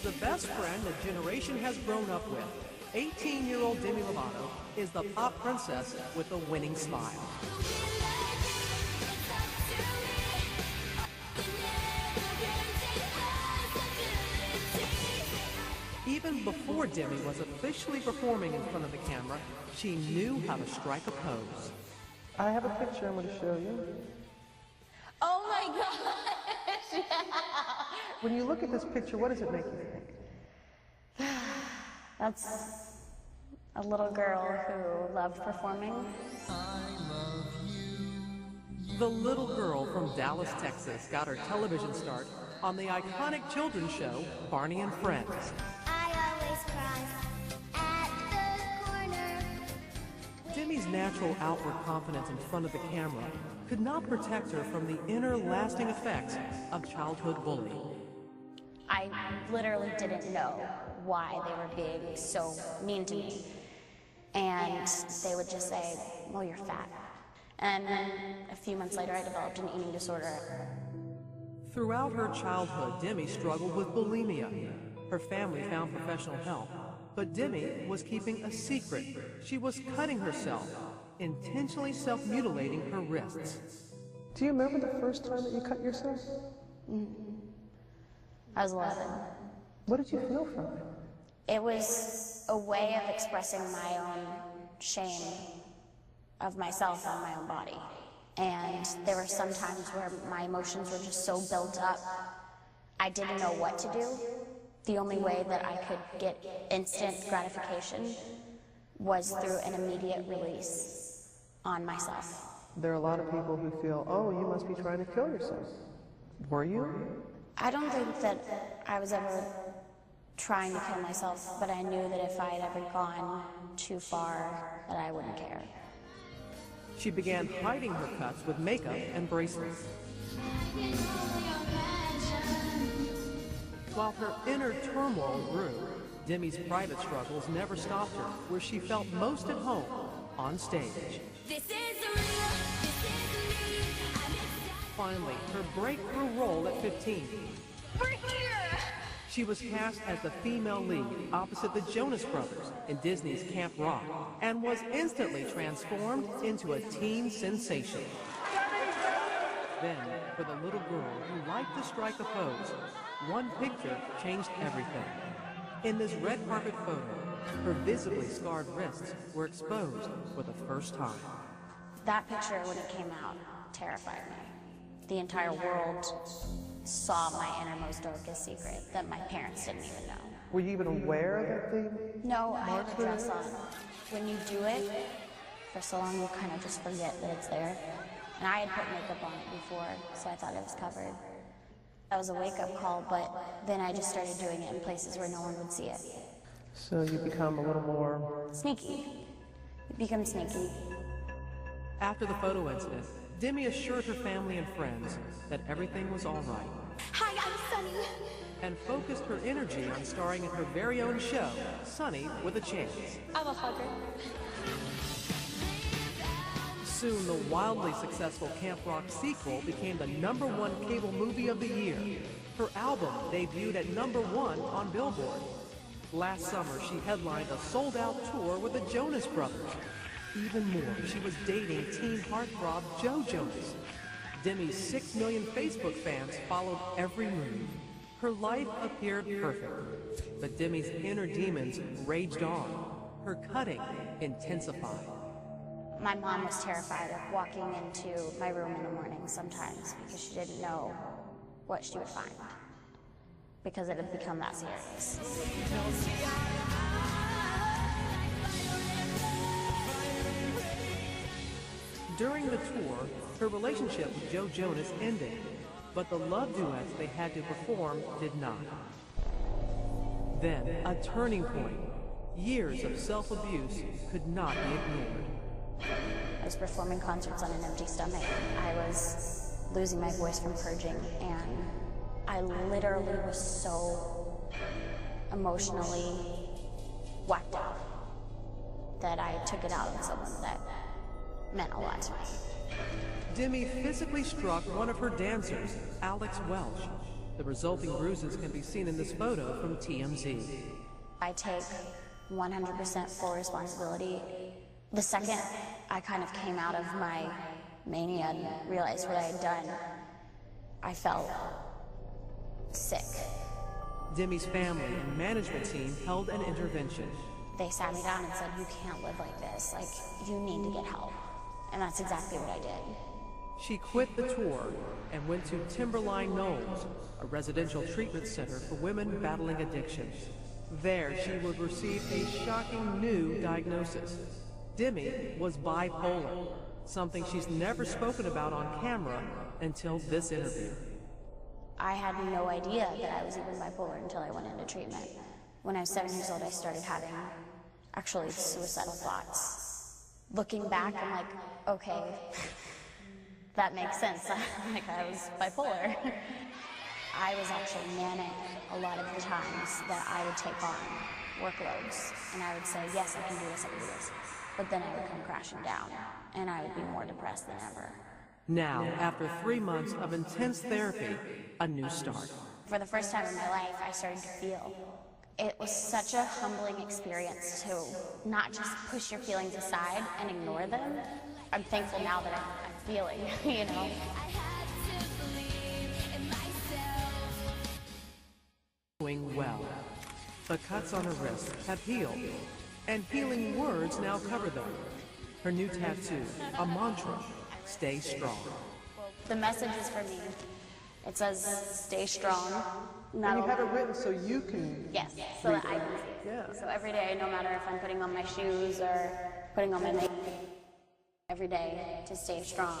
the best friend a generation has grown up with. 18-year-old Demi Lovato is the pop princess with a winning smile. Even before Demi was officially performing in front of the camera, she knew how to strike a pose. I have a picture I'm going to show you. Oh my gosh! When you look at this picture, what does it make you think? That's a little girl who loved performing. The little girl from Dallas, Texas got her television start on the iconic children's show, Barney and Friends. I always cry at the corner. Demi's natural outward confidence in front of the camera could not protect her from the inner lasting effects of childhood bullying. I literally didn't know why they were being so mean to me. And they would just say, well, you're fat. And then a few months later, I developed an eating disorder. Throughout her childhood, Demi struggled with bulimia. Her family found professional help, but Demi was keeping a secret. She was cutting herself, intentionally self-mutilating her wrists. Do you remember the first time that you cut yourself? I was 11. What did you feel from it? It was a way of expressing my own shame of myself and my own body. And there were some times where my emotions were just so built up, I didn't know what to do. The only way that I could get instant gratification was through an immediate release on myself. There are a lot of people who feel, oh, you must be trying to kill yourself. Were you? I don't think that I was ever trying to kill myself, but I knew that if I had ever gone too far, that I wouldn't care. She began hiding her cuts with makeup and bracelets. While her inner turmoil grew, Demi's private struggles never stopped her where she felt most at home, on stage. Finally, her breakthrough role at 15. We're here! She was cast as the female lead opposite the Jonas Brothers in Disney's Camp Rock and was instantly transformed into a teen sensation. Then, for the little girl who liked to strike a pose, one picture changed everything. In this red carpet photo, her visibly scarred wrists were exposed for the first time. That picture, when it came out, terrified me. The entire world saw my innermost darkest secret that my parents didn't even know. Were you even aware that they... No, I had a dress on. When you do it for so long, you kind of just forget that it's there. And I had put makeup on it before, so I thought it was covered. That was a wake-up call, but then I just started doing it in places where no one would see it. So you become a little more... Sneaky. You become sneaky. After the photo incident, Demi assured her family and friends that everything was all right. Hi, I'm Sunny. And focused her energy on starring in her very own show, Sunny with a Chance. I'm a hugger. Soon, the wildly successful Camp Rock sequel became the #1 cable movie of the year. Her album debuted at #1 on Billboard. Last summer, she headlined a sold-out tour with the Jonas Brothers. Even more, she was dating teen heartthrob Joe Jonas. Demi's 6 million Facebook fans followed every move. Her life appeared perfect, but Demi's inner demons raged on. Her cutting intensified. My mom was terrified of walking into my room in the morning sometimes because she didn't know what she would find, because it had become that serious. During the tour, her relationship with Joe Jonas ended, but the love duets they had to perform did not. Then, a turning point. Years of self-abuse could not be ignored. I was performing concerts on an empty stomach. I was losing my voice from purging, and I literally was so emotionally whacked out that I took it out on someone that meant a lot to me. Demi physically struck one of her dancers, Alex Welch. The resulting bruises can be seen in this photo from TMZ. I take 100% full responsibility. The second I kind of came out of my mania and realized what I had done, I felt sick. Demi's family and management team held an intervention. They sat me down and said, you can't live like this. Like, you need to get help. And that's exactly what I did. She quit the tour and went to Timberline Knolls, a residential treatment center for women battling addictions. There, she would receive a shocking new diagnosis. Demi was bipolar, something she's never spoken about on camera until this interview. I had no idea that I was even bipolar until I went into treatment. When I was 7 years old, I started having actually suicidal thoughts. Looking back, I'm like, okay, that makes sense. Like, I was bipolar. I was actually manic a lot of the times that I would take on workloads. And I would say, yes, I can do this, I can do this. But then I would come crashing down, and I would be more depressed than ever. Now, after 3 months of intense therapy, a new start. For the first time in my life, I started to feel. It was such a humbling experience to not just push your feelings aside and ignore them. I'm thankful now that I'm feeling, you know. Doing well. The cuts on her wrist have healed, and healing words now cover them. Her new tattoo, a mantra, stay strong. The message is for me. It says, stay strong. And you have it written so you can... Yes, so that I can see. Yeah. So every day, no matter if I'm putting on my shoes or putting on my makeup, every day to stay strong.